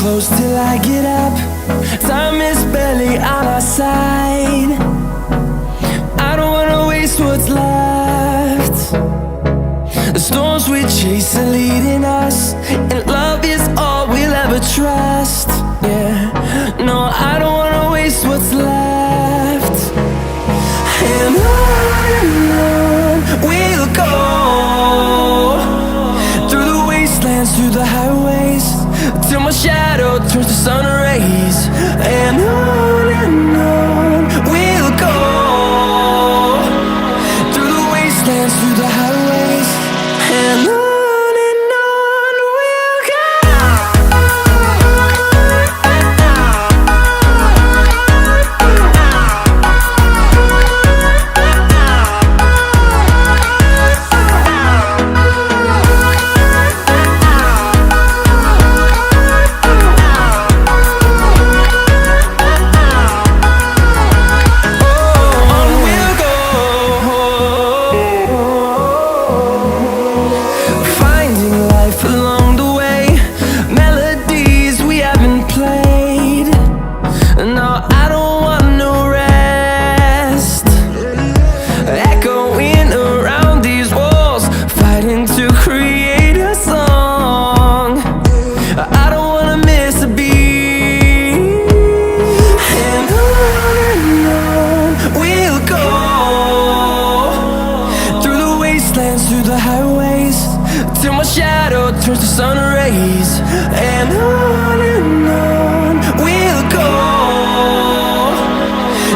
close till I get up. Time is barely on our side. I don't wanna waste what's left. The storms we chase are leading us, and love is all we'll ever trust. Yeah, no, I don't wanna waste what's left. And on we'll go, through the wastelands, through the highways, till my shadow turns to sun rays. And on we'll go, through the wastelands, through the highways, and on. Through the highways, till my shadow turns to sun rays. And on we'll go,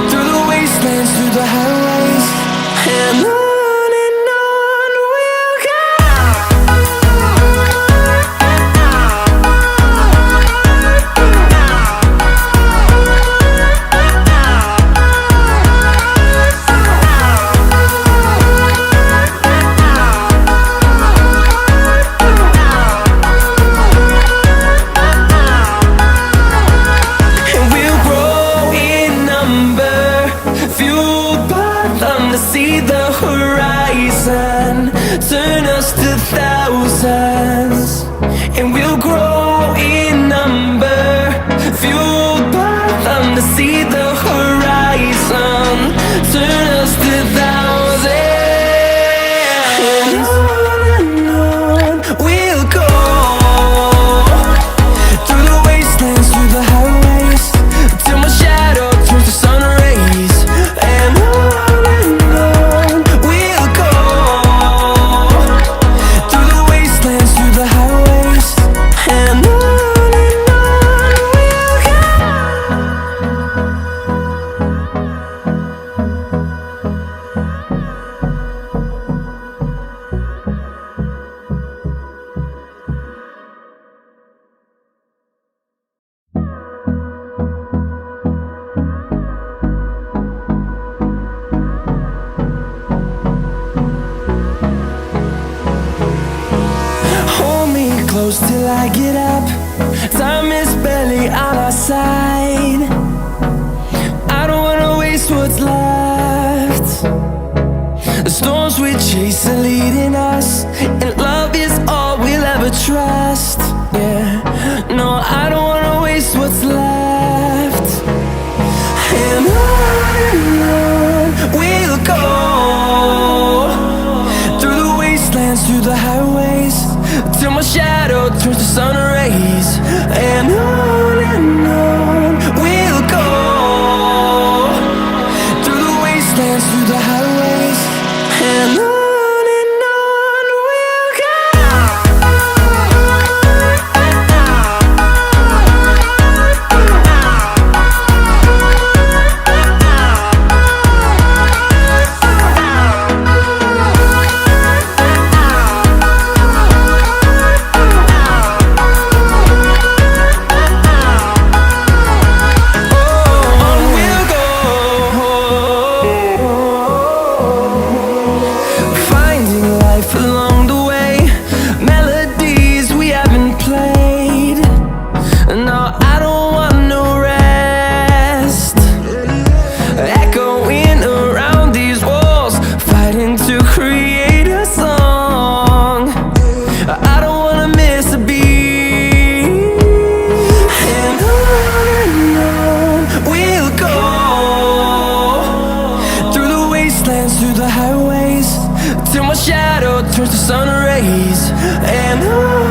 through the wastelands, through the highways, and on. See the horizon turn us to thousands, and we'll grow in number, fueled by them to see the horizon turn us to thousands. And on we'll go, through the wastelands, through the highways, till my shadow turns to sun rays. And close till I get up. Time is barely on our side. I don't wanna waste what's left. The storms we chase are leading us, and love is all we'll ever trust. Yeah, no, I don't wanna waste what's left. And on we'll go, through the wastelands, through the highways, till my shadow turns to sun rays. And on we'll go, through the wastelands, through the highways, and on. through the highways till my shadow turns to sun rays. And on